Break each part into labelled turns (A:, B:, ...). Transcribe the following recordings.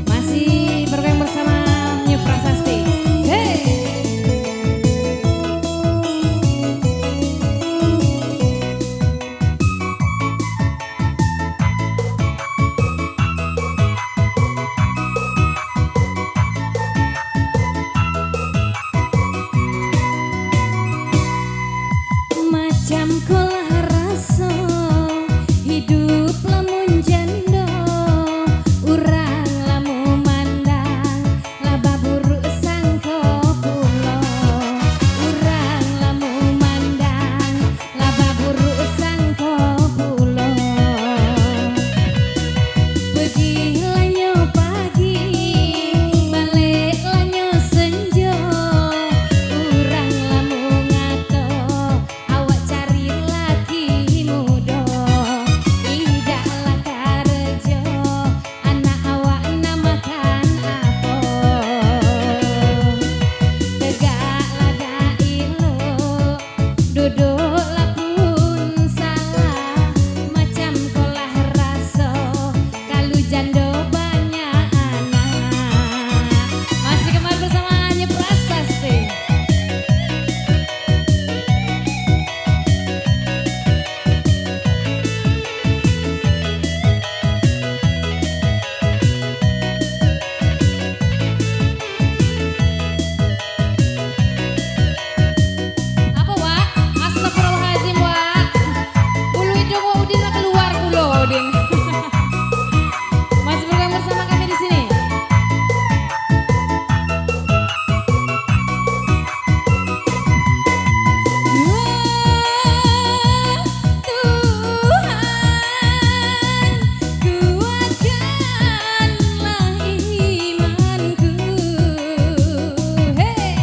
A: Masih bergoyang bersama New Prasasti. Hey! Macam kolah rasa hidup lamun janda, urang lamun mandang laba buruk sangko pulo, urang lamun mandang laba buruk sangko pulo. Pergilah nyo pagi, balik lanyo senja, urang lamun ngato awak cari laki muda, idahlah karjo anak awak namakan apa, tegaklah dak ilok, duduklah pun salah, macam kolah rasa kalau janda banyak anak. Masih kembali bersama New Prasasti. Apa Wak? Astagfirullahaladzim Wak. Bulu hidung Wak Udin lah keluar bulu Udin. Masih bergabung bersama kami di sini. Tuhan, kuatkanlah imanku. Hey!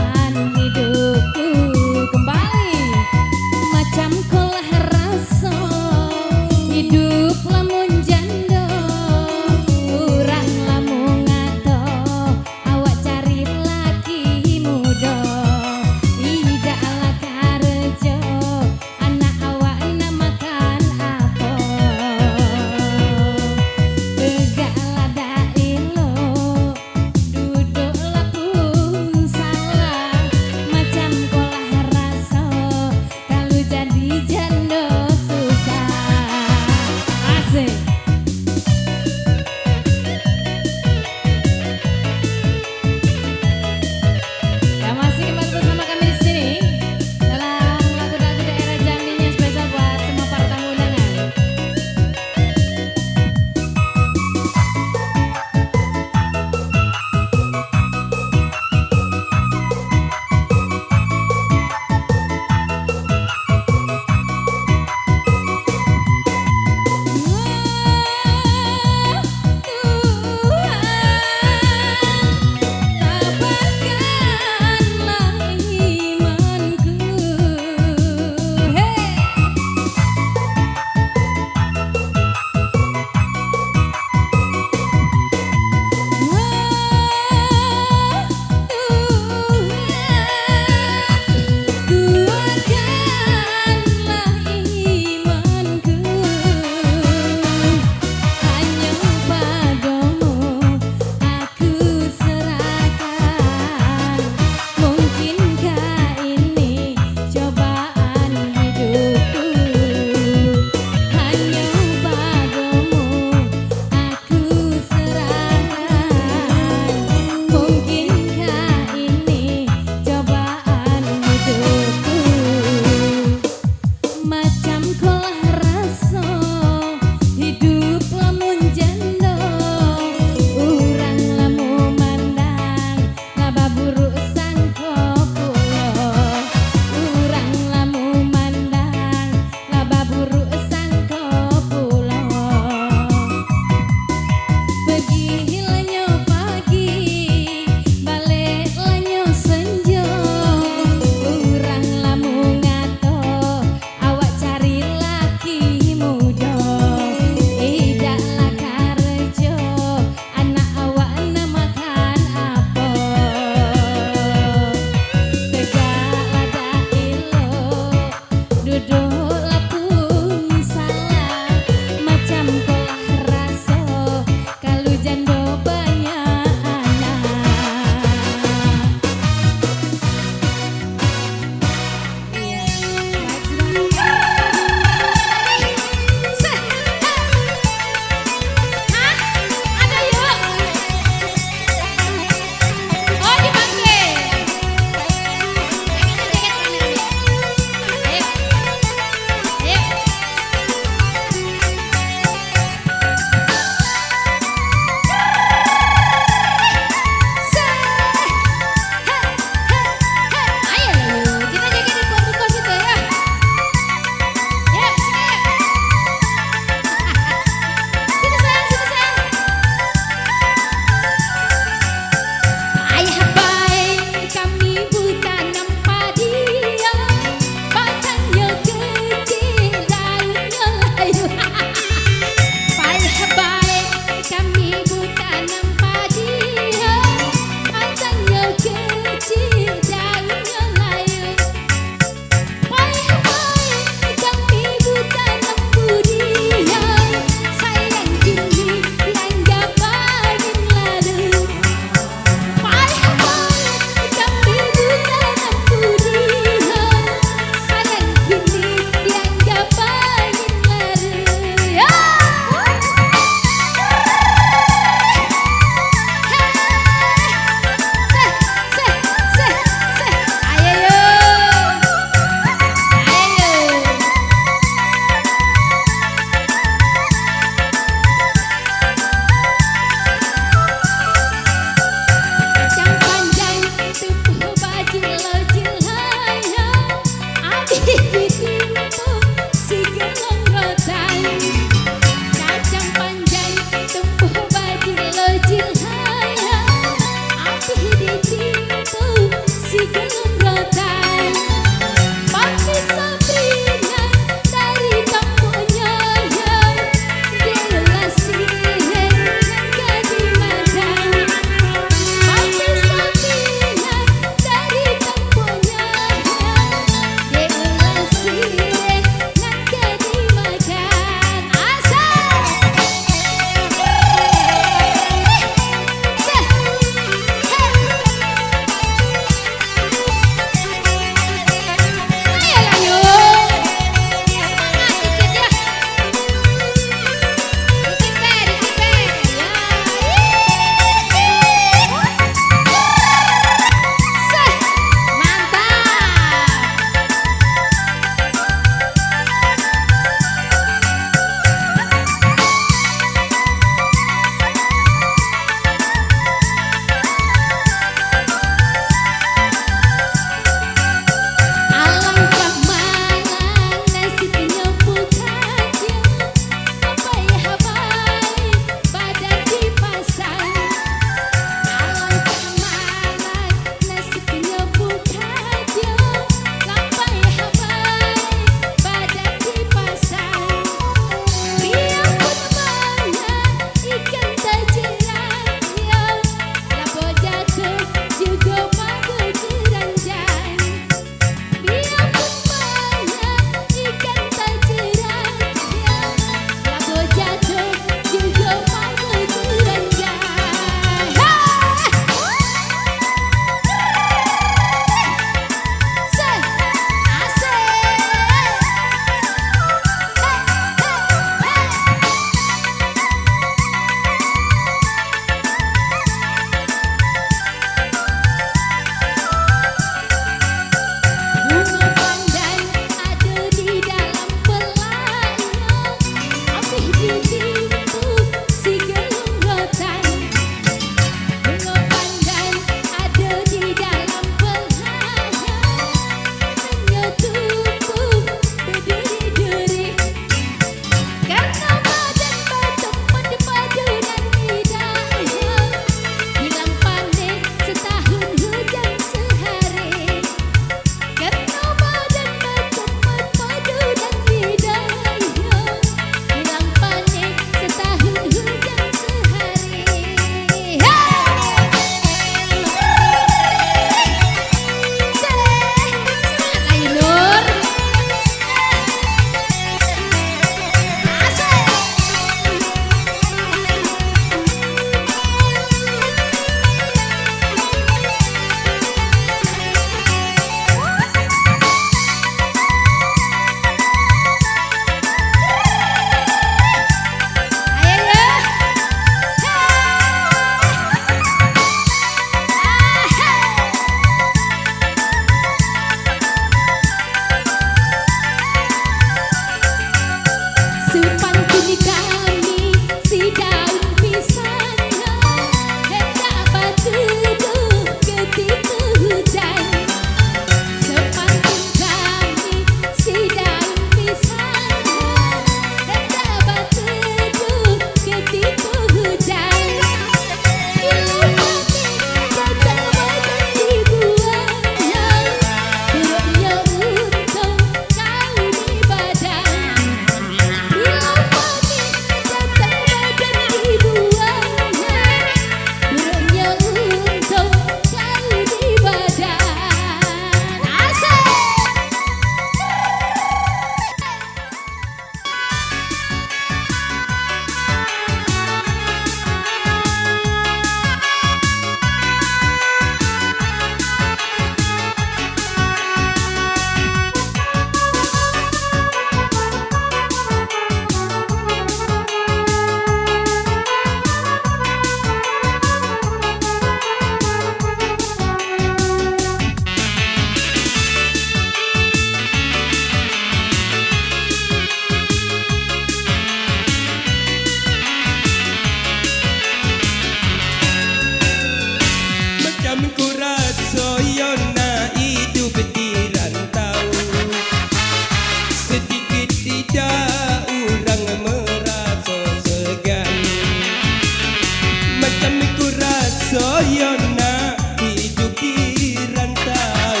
B: soyona hidup di rantau,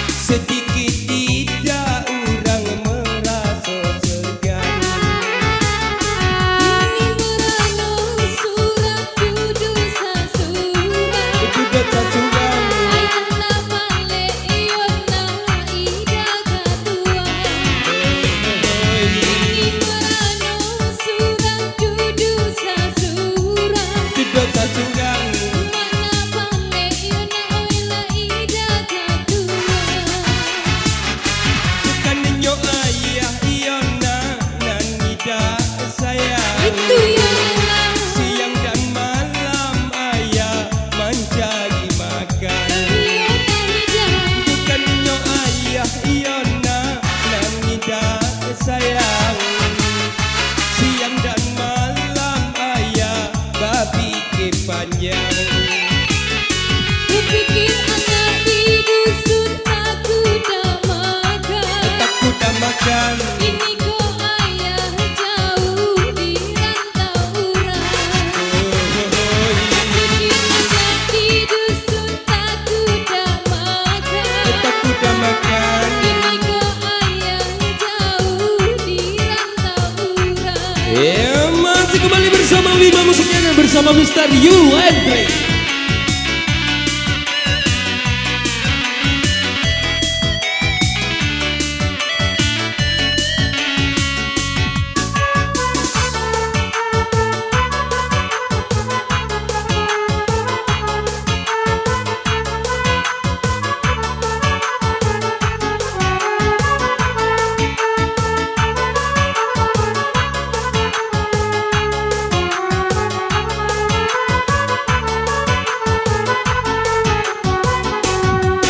B: sedikit tidak orang merasa segan.
A: Ini merana surat duduk sasuran,
B: Duduk sasuran,
A: ayana balik iona ida katuan. Ini merana surat duduk sasuran,
B: duduk sasuran.
A: mana balik iona oila ida katuan.
B: Bukan nyo ayah iona nan tidak sayang.
A: Itu iona
B: Siang dan malam ayah mencari makan.
A: iona ida.
B: Bukan nyo ayah iona nan tidak sayang. Siang dan malam ayah berpikir panjang.
A: Kupikir anak di dusun aku dah makan.
B: Takut dah makan.
A: Ini kok ayah jauh di rantau urang. Kupikir anak di dusun aku dah makan.
B: Takut dah makan.
A: Ini kok ayah jauh di rantau urang.
B: Masih kembali bersama Wima Musiknya dan bersama Mr. Andre.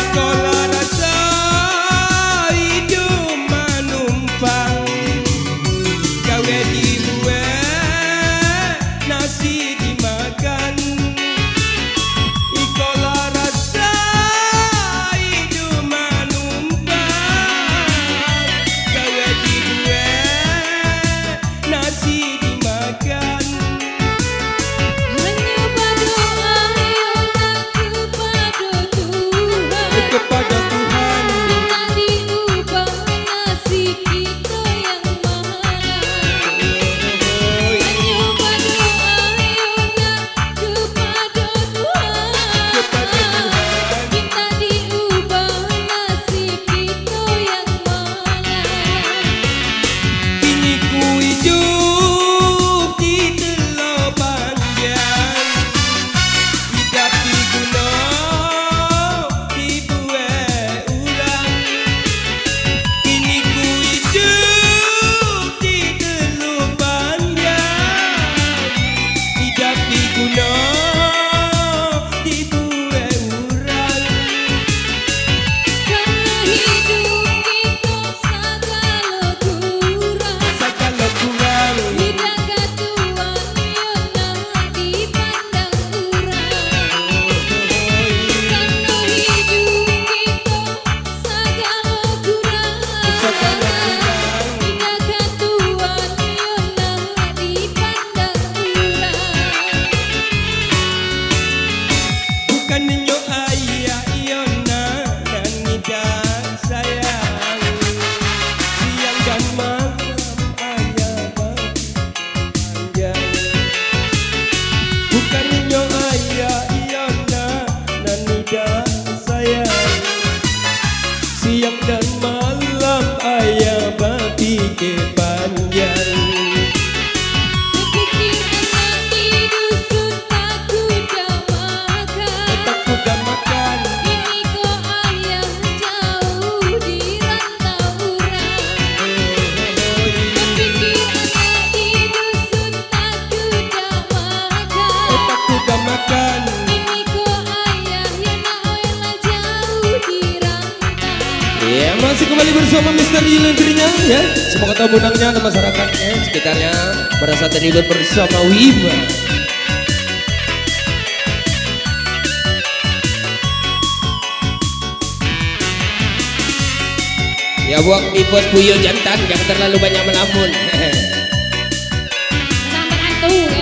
B: Kola rasa hidup manumpang, gawe dibuat nasi dimakan. Ikola rasa hidup manumpang, gawe dibuat nasi dimakan.
A: Hanya berdoa iona kepada
B: Kepada
A: Tuhan.
B: Tuhan,
A: Minta diubah nasib kita yang malang. Hanya berdoa iona kepada Tuhan.
B: Kepada Tuhan.
A: Minta diubah nasib kita yang malang.
B: kini ku hidup di telo panjang, hidup diguna dibuat ulang. Kini ku hidup di telo panjang, hidup diguna dibuat ulang.
A: Karena hidup kita segala kurang.
B: Segala kurang,
A: Tidak katuan iona dipandang urang. Karena hidup kita segala kurang. Tidak katuan iona dipandang urang.
B: bukan nyo ayah iona dan tidak sayang. Siang dan malam ayah panjang. Bukan nyo ayah iona dan tidak sayang. Siang dan malam ayah berpikir panjang.
A: Kupikir anak di dusun aku dah makan.
B: Takut dah makan.
A: Ini kok ayah jauh di rantau urang. Kupikir anak di dusun aku dah makan.
B: Takut dah makan.
A: Ini kok ayah yang oela jauh di rantau.
B: Ya, masih kembali bersama Mr. Andre-nya ya. Semoga tahu menangnya ke masyarakatnya sekitarnya merasa terlibat bersama Wima. Ya buat tipes puyuh jantan, jangan terlalu banyak melamun.
A: Sampai hantu ya.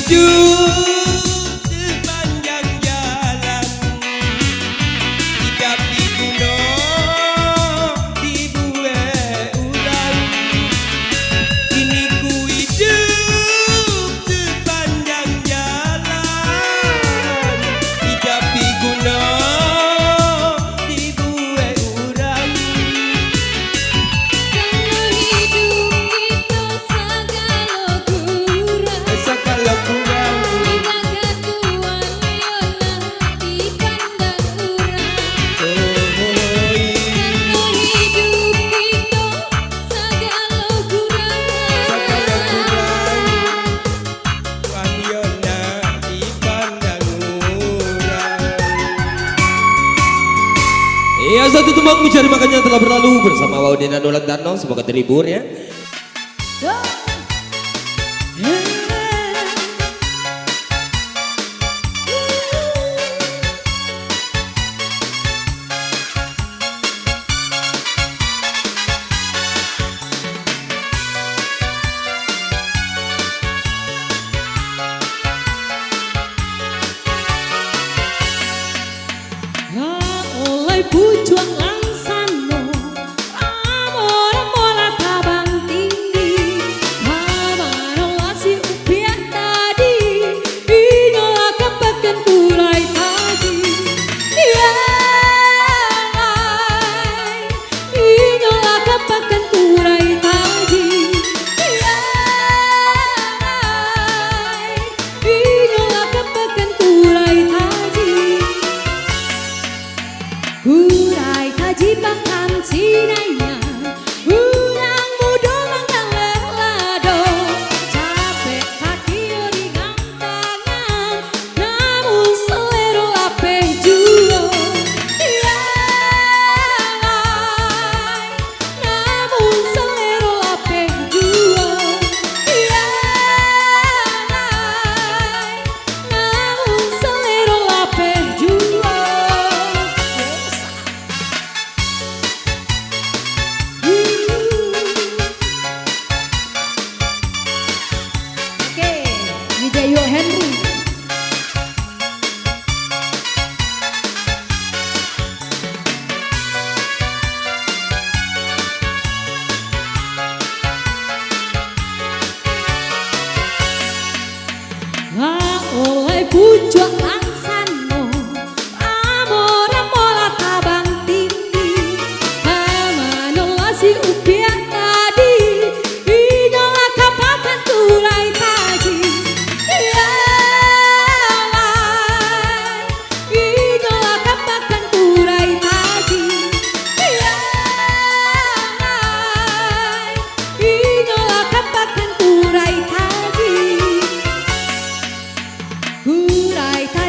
B: hidup sepanjang jalan, tidak diguna dibuat ulang. Kini ku hidup sepanjang jalan, tidak diguna dibuat ulang.
A: Segala hidup kita segala kurang,
B: Dipandang orang. Iya, satu tembak mencari makannya telah berlalu bersama Waudin dan Nolan Dano. Semoga terhibur ya.
A: oleh pujuan langsano amor mola tabang tinggi mama lasi upiak tadi inola kepekan kurai tadi inola kepekan kurai tadi inola kepekan kurai tadi. Kurai taji bahkan sinainya urang muda manggang lelado capek kaki ringan tangan namun selero ape juo namun selero ape juo namun selero ape juo. Oke, Wijayo Henry. Oleh pujuan langsano amor mola tabang tinggi mama lasi upiak tadi inola kapakan kurai taji inola kapakan kurai taji inola kapakan kurai taji. Kurai taji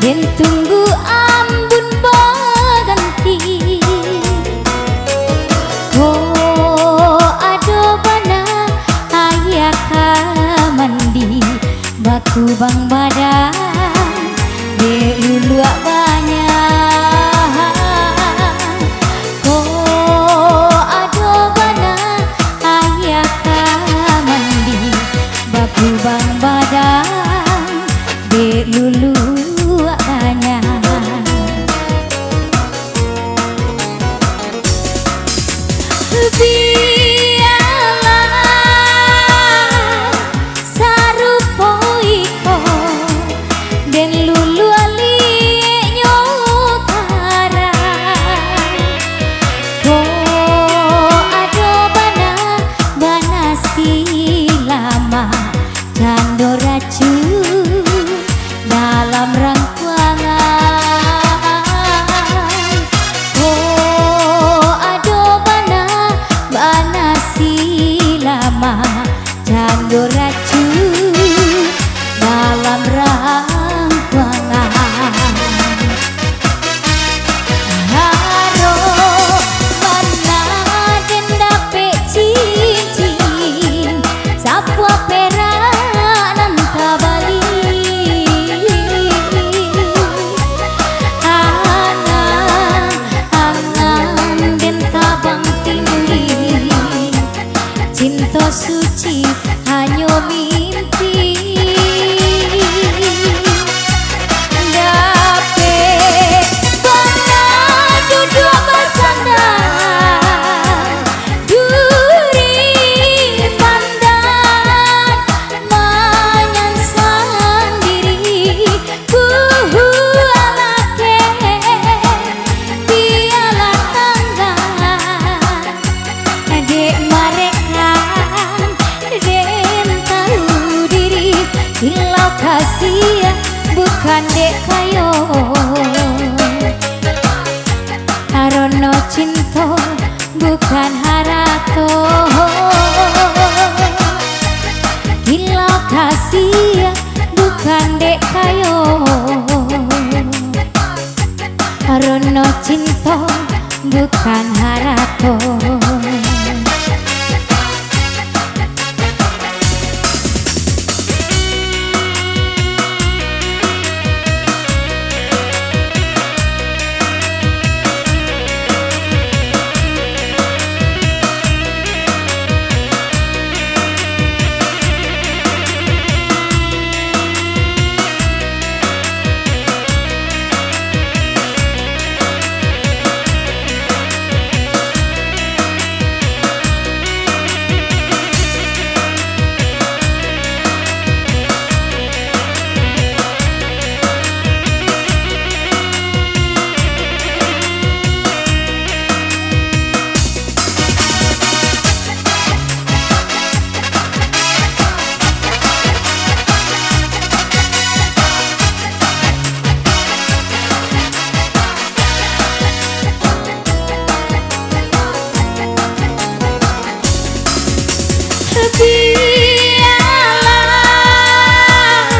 C: Den tunggu ambun baganti. Oh ado bana ayah mandi baku bang badan de luluak banyak. Oh ado bana ayah mandi baku bang badan de luluak banyak. Biarlah sarupo iko den lulu ali nyokara. Oh ado bana silama cando racun dalam rangkuangan. Oh ado bana silama cando racun dalam rangkuangan. Haro bana den dape cincin sapua perak nan tabali. Angan den tabang tinggi cinta suci hanya mimpi. Dape bana duduk bersandar duri pandan menyangsang diri kuhu alake piala tangan dek marekan den tahu diri hilau kasih bukan dek kayo. Arono cinta bukan harato hilau kasih bukan dek kayo. Arono cinta bukan harato. Biarlah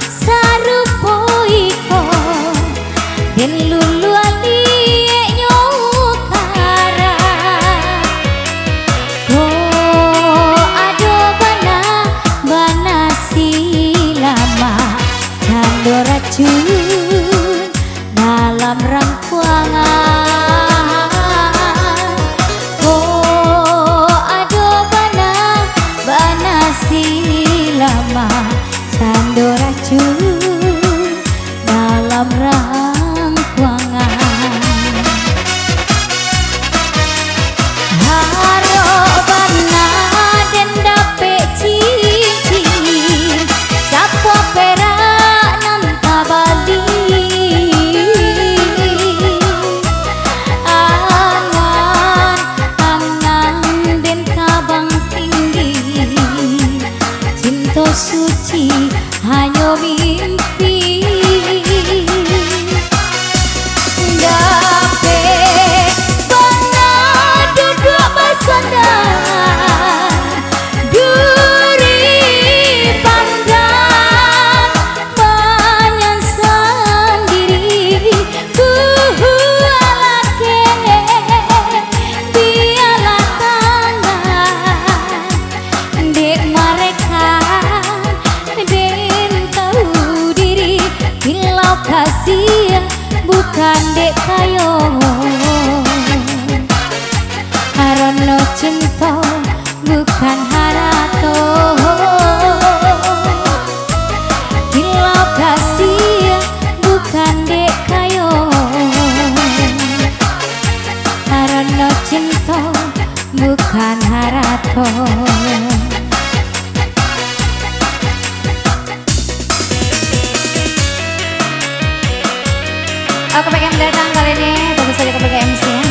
C: sarupo iko den lulu ali nyokara. Oh ado bana silama cando racun dalam rangkuangan. Oh ado bana silama cando racun dalam rangkuangan. Haro bana den dape cincin sapua perak nan tabali. Angan den kabang tinggi cinta suci hanya mimpi. kasih bukan dek kayo Harono cinta bukan harato Kilau kasih bukan dek kayo Harono cinta bukan harato Aku pengen datang kali ini, tentu saja kebagai MC ya.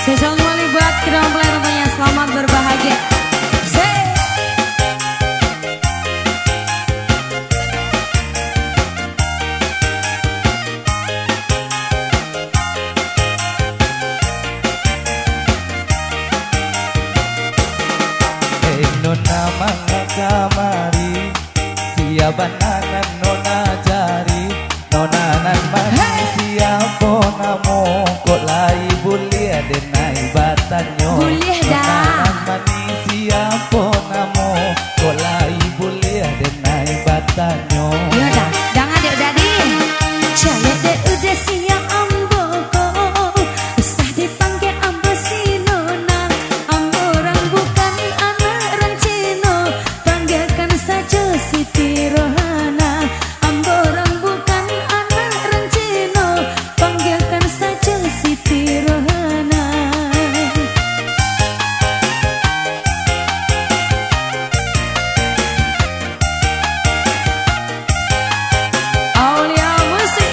A: Spesial kembali buat kedua mempelai tentunya selamat berbahagia.
D: Nona mangga kamari siabanan nona jari nona nan mani siapo namo kok lai bulia denai batanyo
A: Bulia dah.
D: nona nan mani siapo namo kok lai bulia denai batanyo
A: Yaudah, jangan dek dadi.
E: Jalur dek udah siap ambo usah dipanggil ambo si nona ambo orang bukan anak orang Cina panggilkan saja Siti Rohana ambo orang bukan anak orang Cina panggilkan saja Siti Rohana
A: Aulia musik.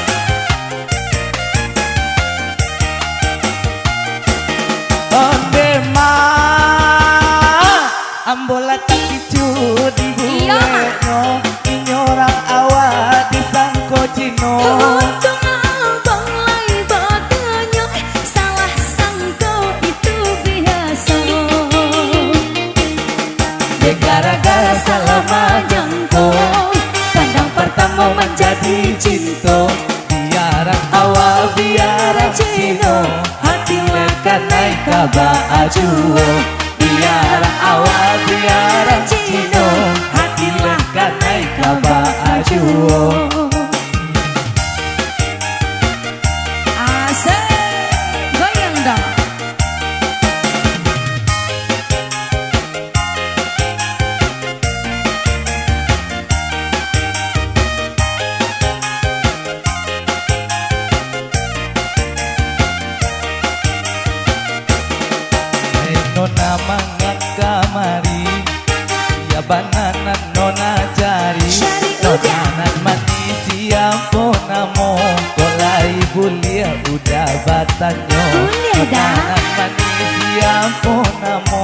D: onde ma ambola takicu di
A: Iya, Ma.
D: buenyo inyorang awak disangko cino
E: Untung abang lai batanya salah sangka itu biasa
D: gara-gara salah majangko pandang pertama menjadi cinta biaran awak biaran cino hati lekan naik kaba ajuo biaran awak biaran cino hati lekan naik kaba ajuo
A: Asik. Goyang dong.
D: nona mangga kamari ya bananan nona jari
E: Jari
D: nona nan mani siapo namo kolai bulia udah batanyo
E: Bulia
D: nona
E: dah.
D: nan mani siapo namo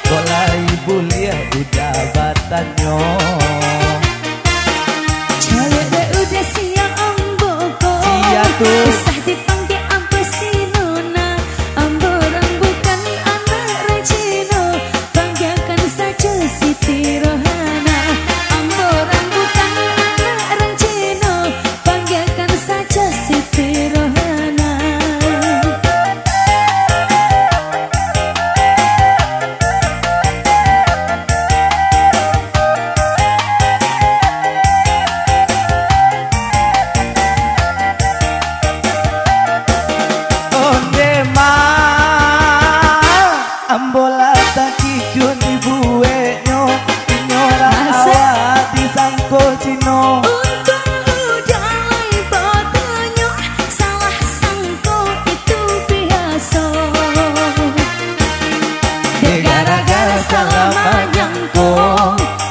D: kolai bulia udah batanyo
E: Jalur dek udah siap ambo
D: Siap tuh.
E: usah dipanggil ambo si nona ambo orang bukan anak orang Cina panggilkan saja Siti Rohana ambo orang bukan anak orang Cina panggilkan saja Siti Rohana
D: onde ma ambola takicu di buenyo inyorang
E: Masa?
D: awak disangko cino
E: Untung udah lai batanya salah sangka itu biasa
D: gara-gara salah majangko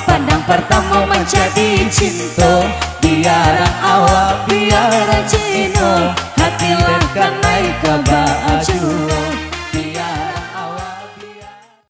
D: pandang pertama menjadi cinta